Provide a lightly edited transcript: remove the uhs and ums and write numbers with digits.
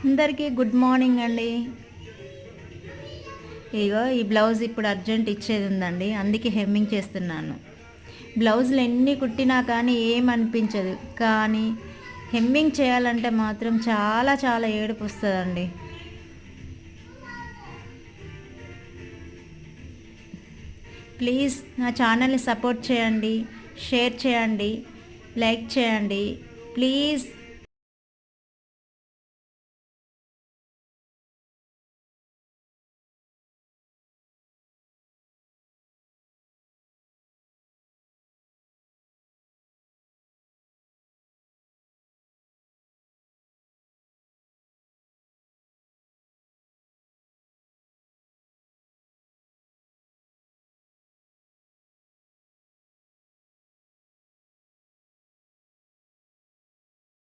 అందరికీ good morning అండి. ఇగో ఈ బ్లౌజ్ ఇప్పుడు అర్జెంట్ ఇచ్చేది ఉందండి, అందుకే హెమ్మింగ్ చేస్తున్నాను. బ్లౌజులు ఎన్ని కుట్టినా కానీ ఏమనిపించదు, కానీ హెమ్మింగ్ చేయాలంటే మాత్రం చాలా చాలా ఏడుపు వస్తుందండి. ప్లీజ్ నా ఛానల్ని సపోర్ట్ చేయండి, షేర్ చేయండి, లైక్ చేయండి ప్లీజ్.